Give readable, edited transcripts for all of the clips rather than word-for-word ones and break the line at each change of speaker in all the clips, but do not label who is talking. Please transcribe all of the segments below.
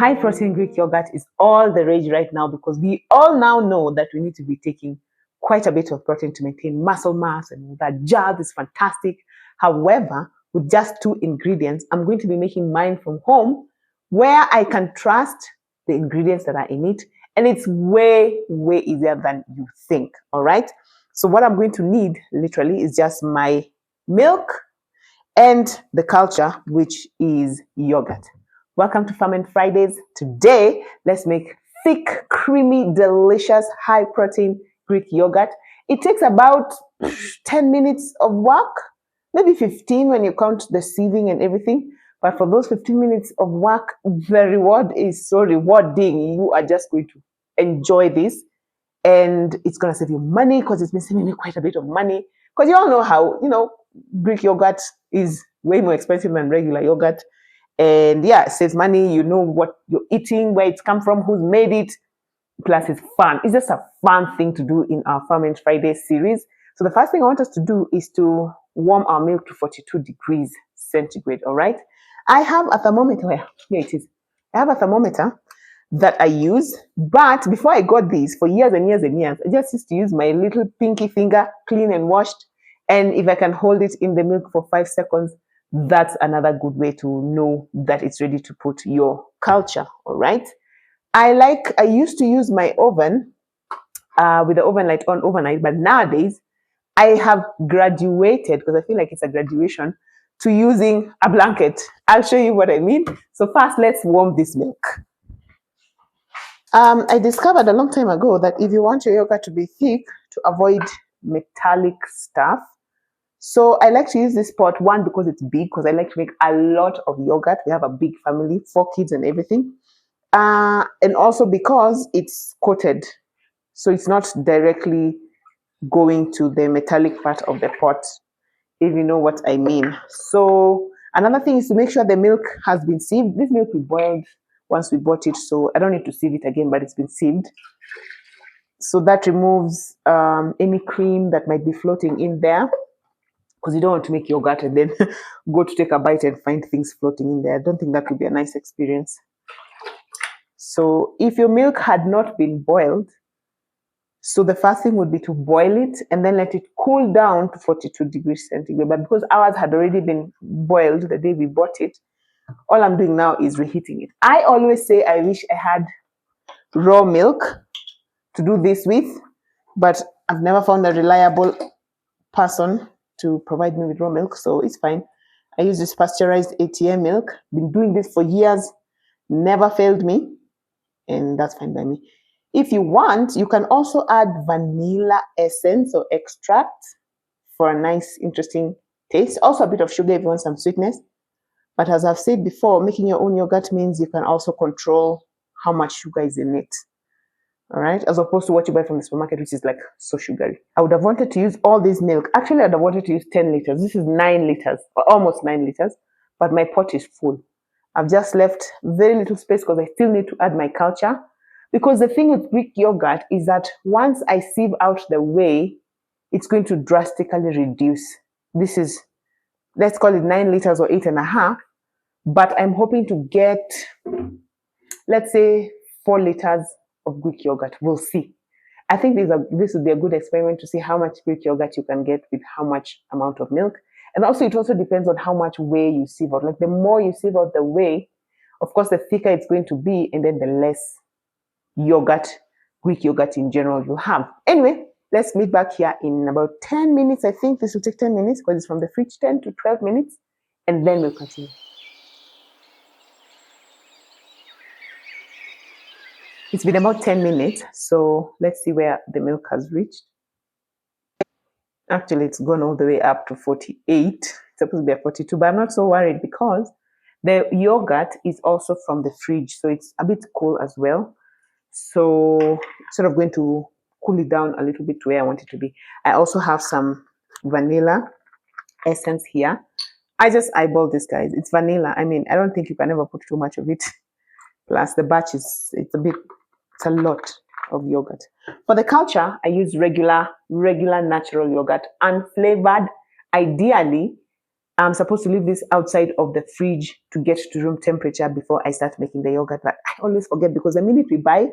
high protein Greek yogurt is all the rage right now because we all now know that we need to be taking quite a bit of protein to maintain muscle mass, and that jazz is fantastic. However, with just 2 ingredients, I'm going to be making mine from home where I can trust the ingredients that are in it, and it's way easier than you think. All right, so what I'm going to need literally is just my milk and the culture, which is yogurt. Welcome to Ferment Fridays. Today, let's make thick, creamy, delicious, high protein Greek yogurt. It takes about 10 minutes of work, maybe 15 when you count the sieving and everything. But for those 15 minutes of work, the reward is so rewarding. You are just going to enjoy this, and it's going to save you money because it's been saving me quite a bit of money. Because you all know how, Greek yogurt is way more expensive than regular yogurt. And yeah, it saves money. You know what you're eating, where it's come from, who's made it. Plus, it's fun. It's just a fun thing to do in our Ferment Friday series. So the first thing I want us to do is to warm our milk to 42 degrees centigrade, all right? I have a thermometer. Here it is. I have a thermometer that I use. But before I got this, for years and years and years, I just used to use my little pinky finger, clean and washed. And if I can hold it in the milk for 5 seconds, that's another good way to know that it's ready to put your culture, all right? I used to use my oven with the oven light on overnight, but nowadays I have graduated, because I feel like it's a graduation, to using a blanket. I'll show you what I mean. So first, let's warm this milk. I discovered a long time ago that if you want your yogurt to be thick, to avoid metallic stuff, so I like to use this pot, one, because it's big, because I like to make a lot of yogurt. We have a big family, 4 kids and everything. And also because it's coated, so it's not directly going to the metallic part of the pot, if you know what I mean. So another thing is to make sure the milk has been sieved. This milk we boiled once we bought it, so I don't need to sieve it again, but it's been sieved. So that removes any cream that might be floating in there, because you don't want to make yogurt and then go to take a bite and find things floating in there. I don't think that would be a nice experience. So if your milk had not been boiled, so the first thing would be to boil it and then let it cool down to 42 degrees centigrade. But because ours had already been boiled the day we bought it, all I'm doing now is reheating it. I always say I wish I had raw milk to do this with, but I've never found a reliable person to provide me with raw milk, so it's fine. I use this pasteurized ATM milk. Been doing this for years, never failed me, and that's fine by me. If you want, you can also add vanilla essence or extract for a nice, interesting taste. Also a bit of sugar if you want some sweetness. But as I've said before, making your own yogurt means you can also control how much sugar is in it. All right, as opposed to what you buy from the supermarket, which is like so sugary. I would have wanted to use all this milk. Actually, I'd have wanted to use 10 liters. This is 9 liters, or almost 9 liters, but my pot is full. I've just left very little space because I still need to add my culture. Because the thing with Greek yogurt is that once I sieve out the whey, it's going to drastically reduce. This is, let's call it 9 liters or 8.5, but I'm hoping to get, let's say, 4 liters of Greek yogurt. We'll see. I think this would be a good experiment to see how much Greek yogurt you can get with how much amount of milk. And also, it also depends on how much whey you sieve out. Like the more you sieve out the whey, of course, the thicker it's going to be, and then the less yogurt, Greek yogurt in general, you'll have. Anyway, let's meet back here in about 10 minutes. I think this will take 10 minutes because it's from the fridge, 10 to 12 minutes, and then we'll continue. It's been about 10 minutes, so let's see where the milk has reached. Actually, it's gone all the way up to 48. It's supposed to be at 42, but I'm not so worried because the yogurt is also from the fridge, so it's a bit cool as well. So sort of going to cool it down a little bit to where I want it to be. I also have some vanilla essence here. I just eyeballed this, guys. It's vanilla. I mean, I don't think you can ever put too much of it. Plus, the batch it's a lot of yogurt. For the culture, I use regular natural yogurt, unflavored. Ideally, I'm supposed to leave this outside of the fridge to get to room temperature before I start making the yogurt. But I always forget because the minute we buy,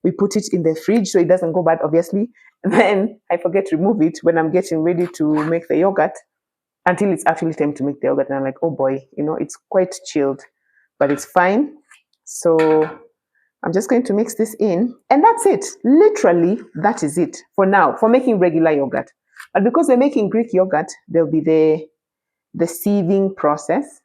we put it in the fridge so it doesn't go bad, obviously. And then I forget to remove it when I'm getting ready to make the yogurt until it's actually time to make the yogurt. And I'm like, oh boy, it's quite chilled, but it's fine. So I'm just going to mix this in, and that's it. Literally, that is it for now for making regular yogurt. But because we're making Greek yogurt, there'll be the sieving process.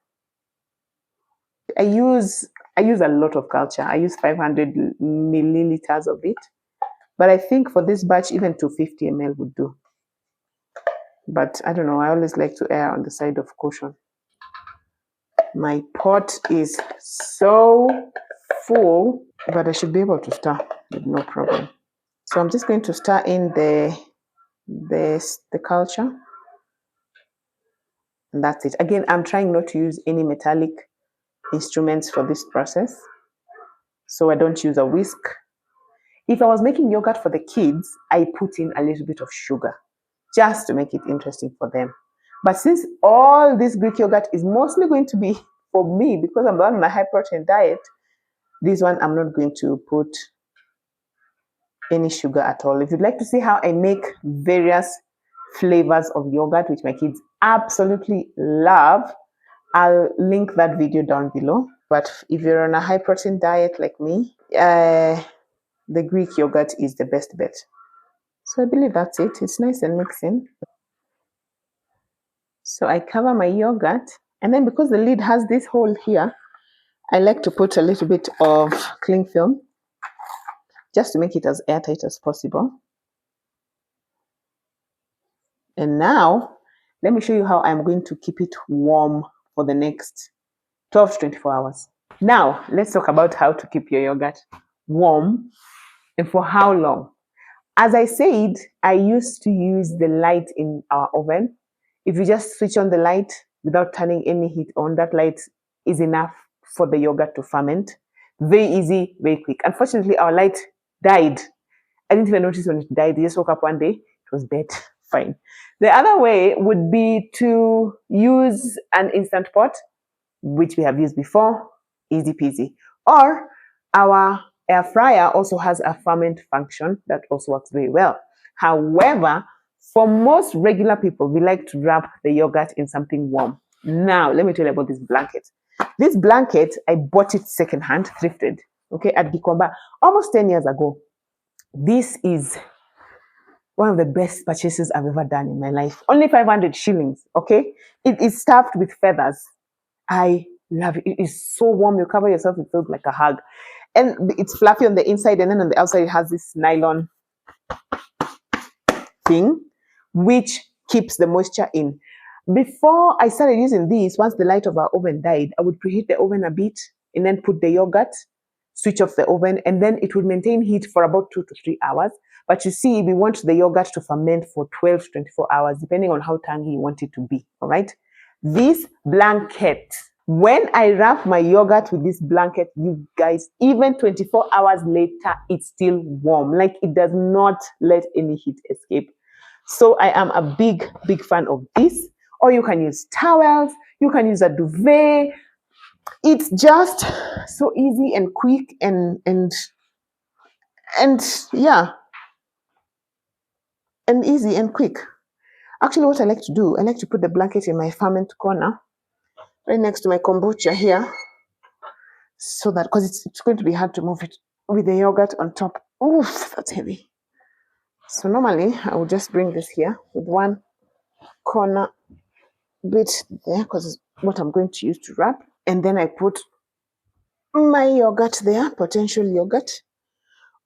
I use a lot of culture. I use 500 milliliters of it, but I think for this batch, even 250 ml would do. But I don't know. I always like to err on the side of caution. My pot is so full, but I should be able to stir with no problem. So I'm just going to stir in the culture, and that's it. Again, I'm trying not to use any metallic instruments for this process, so I don't use a whisk. If I was making yogurt for the kids, I put in a little bit of sugar just to make it interesting for them. But since all this Greek yogurt is mostly going to be for me because I'm on a high protein diet, this one I'm not going to put any sugar at all. If you'd like to see how I make various flavors of yogurt, which my kids absolutely love, I'll link that video down below. But if you're on a high protein diet like me, the Greek yogurt is the best bet. So I believe that's it. It's nice and mixing. So I cover my yogurt, and then because the lid has this hole here, I like to put a little bit of cling film just to make it as airtight as possible. And now, let me show you how I'm going to keep it warm for the next 12 to 24 hours. Now, let's talk about how to keep your yogurt warm and for how long. As I said, I used to use the light in our oven. If you just switch on the light without turning any heat on, that light is enough for the yogurt to ferment. Very easy, very quick. Unfortunately, our light died. I didn't even notice when it died. I just woke up one day, it was dead. Fine. The other way would be to use an instant pot, which we have used before, easy peasy. Or our air fryer also has a ferment function that also works very well. However, for most regular people, we like to wrap the yogurt in something warm. Now, let me tell you about this blanket. This blanket, I bought it secondhand, thrifted, okay, at Gikomba almost 10 years ago. This is one of the best purchases I've ever done in my life. Only 500 shillings, okay? It is stuffed with feathers. I love it. It is so warm. You cover yourself, it feels like a hug. And it's fluffy on the inside, and then on the outside, it has this nylon thing, which keeps the moisture in. Before I started using these, once the light of our oven died, I would preheat the oven a bit and then put the yogurt, switch off the oven, and then it would maintain heat for about 2 to 3 hours. But you see, we want the yogurt to ferment for 12 to 24 hours, depending on how tangy you want it to be, all right? This blanket, when I wrap my yogurt with this blanket, you guys, even 24 hours later, it's still warm. Like, it does not let any heat escape. So I am a big, big fan of this. Or you can use towels, you can use a duvet. It's just so easy and quick and yeah, and easy and quick. Actually, what I like to do, I like to put the blanket in my ferment corner, right next to my kombucha here, so that, because it's going to be hard to move it with the yogurt on top. Oof, that's heavy. So normally I will just bring this here with one corner bit there, because it's what I'm going to use to wrap. And then I put my yogurt there, potential yogurt.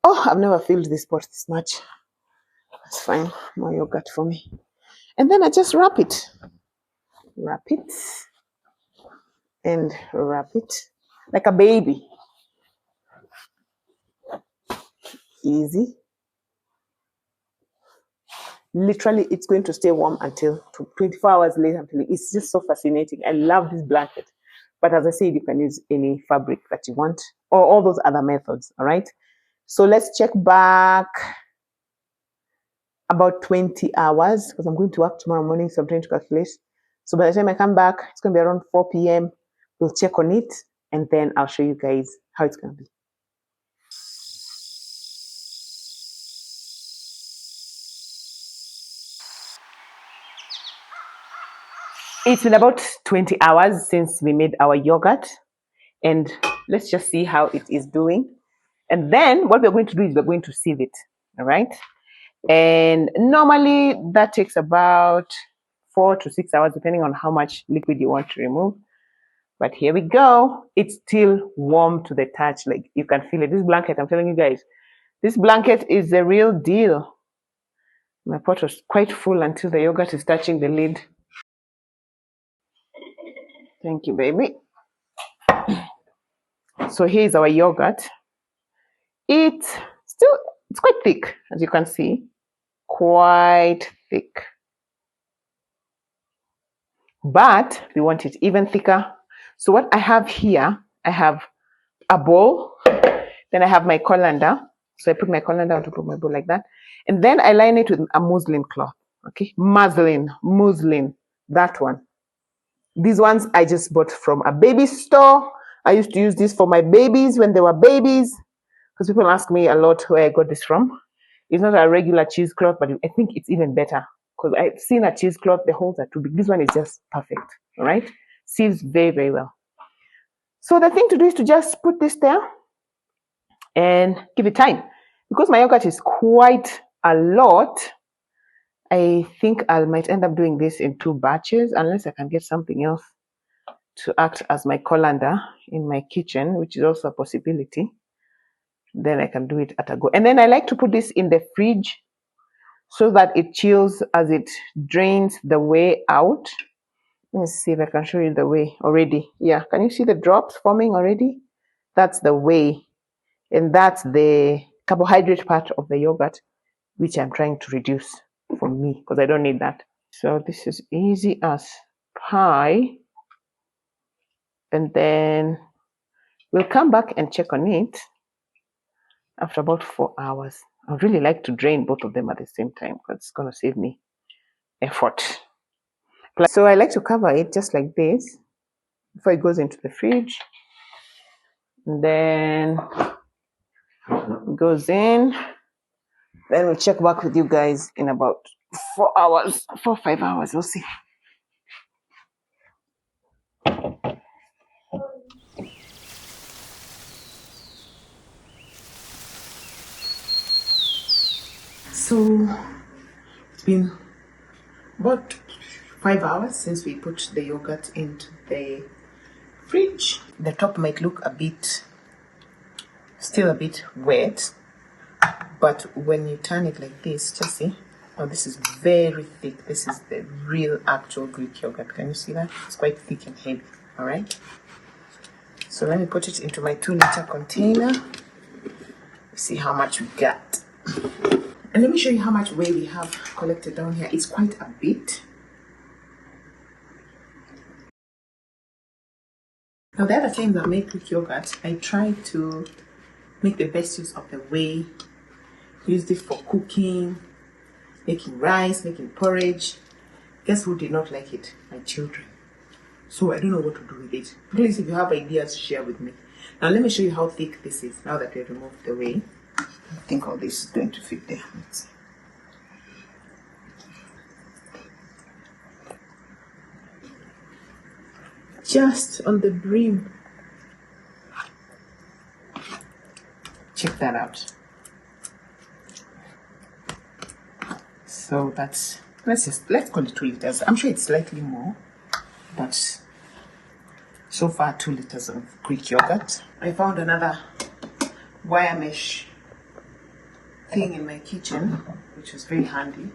Oh, I've never filled this pot this much. That's fine, more yogurt for me. And then I just wrap it. Wrap it. And wrap it like a baby. Easy. Literally, it's going to stay warm until 24 hours later. It's just so fascinating. I love this blanket. But as I said, you can use any fabric that you want, or all those other methods, all right? So let's check back about 20 hours, because I'm going to work tomorrow morning, so I'm trying to calculate. So by the time I come back, it's going to be around 4 p.m. We'll check on it, and then I'll show you guys how it's going to be. It's been about 20 hours since we made our yogurt, and let's just see how it is doing. And then what we're going to do is we're going to sieve it, all right? And normally that takes about 4 to 6 hours, depending on how much liquid you want to remove. But here we go. It's still warm to the touch. Like, you can feel it. This blanket, I'm telling you guys, this blanket is the real deal. My pot was quite full until the yogurt is touching the lid. Thank you, baby. So here's our yogurt. It's quite thick, as you can see. Quite thick. But we want it even thicker. So what I have here, I have a bowl. Then I have my colander. So I put my colander on top of my bowl like that. And then I line it with a muslin cloth. Okay, muslin, that one. These ones I just bought from a baby store. I used to use this for my babies when they were babies. Because people ask me a lot where I got this from. It's not a regular cheesecloth, but I think it's even better. Because I've seen a cheesecloth, the holes are too big. This one is just perfect, all right? Seals very, very well. So the thing to do is to just put this there and give it time. Because my yogurt is quite a lot, I think I might end up doing this in 2 batches, unless I can get something else to act as my colander in my kitchen, which is also a possibility. Then I can do it at a go. And then I like to put this in the fridge so that it chills as it drains the whey out. Let me see if I can show you the whey already. Yeah, can you see the drops forming already? That's the whey. And that's the carbohydrate part of the yogurt, which I'm trying to reduce for me because I don't need that. So this is easy as pie. And then we'll come back and check on it after about 4 hours. I'd really like to drain both of them at the same time because it's going to save me effort. So I like to cover it just like this before it goes into the fridge. And then it goes in. Then we'll check back with you guys in about 4 hours, 4 or 5 hours. We'll see. So it's been about 5 hours since we put the yogurt into the fridge. The top might look still a bit wet, but when you turn it like this, just see, oh, this is very thick. This is the real actual Greek yogurt. Can you see that? It's quite thick and heavy. All right. So let me put it into my 2-liter container. See how much we got. And let me show you how much whey we have collected down here. It's quite a bit. Now, the other times I make Greek yogurt, I try to make the best use of the whey. Used it for cooking, making rice, making porridge. Guess who did not like it? My children. So I don't know what to do with it. Please, if you have ideas, share with me. Now let me show you how thick this is now that we've removed the whey. I think all this is going to fit there. Let's see. Just on the brim. Check that out. So that's, let's call it 2 liters. I'm sure it's slightly more, but so far 2 liters of Greek yogurt. I found another wire mesh thing in my kitchen, which was very handy.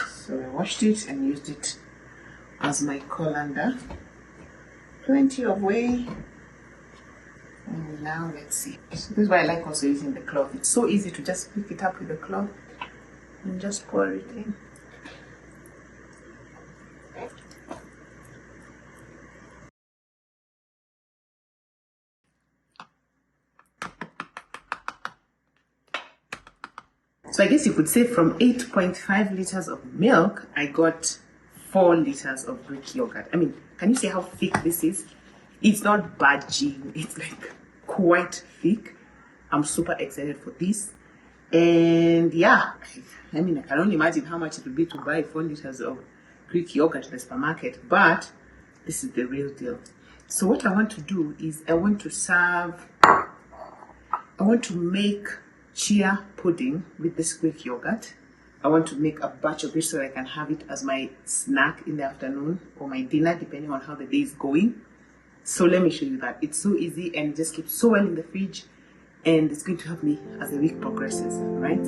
So I washed it and used it as my colander. Plenty of whey. And now let's see. So this is why I like also using the cloth. It's so easy to just pick it up with the cloth and just pour it in. So I guess you could say from 8.5 liters of milk, I got 4 liters of Greek yogurt. I mean, can you see how thick this is? It's not budging, it's like quite thick. I'm super excited for this. And yeah, I mean, I can only imagine how much it would be to buy 4 liters of Greek yogurt in the supermarket, but this is the real deal. So what I want to do is I want to make chia pudding with this Greek yogurt. I want to make a batch of it so that I can have it as my snack in the afternoon or my dinner, depending on how the day is going. So let me show you that. It's so easy and it just keeps so well in the fridge, and it's going to help me as the week progresses, right?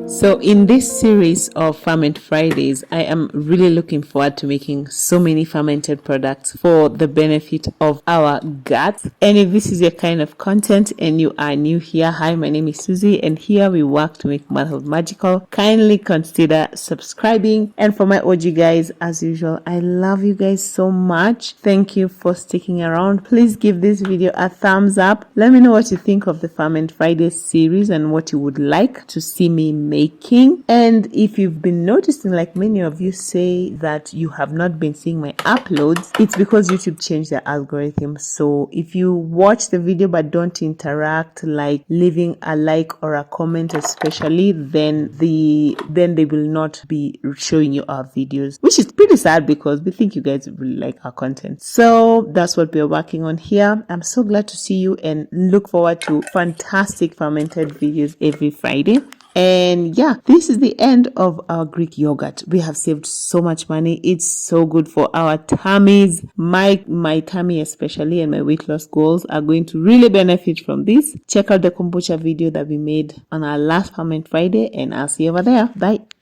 So in this series of Ferment Fridays, I am really looking forward to making so many fermented products for the benefit of our gut. And if this is your kind of content and you are new here, hi, my name is Suzy, and here we work to make motherhood magical. Kindly consider subscribing. And for my OG guys, as usual, I love you guys so much. Thank you for sticking around. Please give this video a thumbs up. Let me know what you think of the Ferment Fridays series and what you would like to see me make. And if you've been noticing, like many of you say that you have not been seeing my uploads, it's because YouTube changed their algorithm. So if you watch the video but don't interact, like leaving a like or a comment especially, then they will not be showing you our videos, which is pretty sad because we think you guys really like our content. So that's what we're working on here. I'm so glad to see you and look forward to fantastic fermented videos every Friday. And yeah, this is the end of our Greek yogurt. We have saved so much money. It's so good for our tummies. My tummy especially, and my weight loss goals are going to really benefit from this. Check out the kombucha video that we made on our last Ferment Friday, and I'll see you over there. Bye.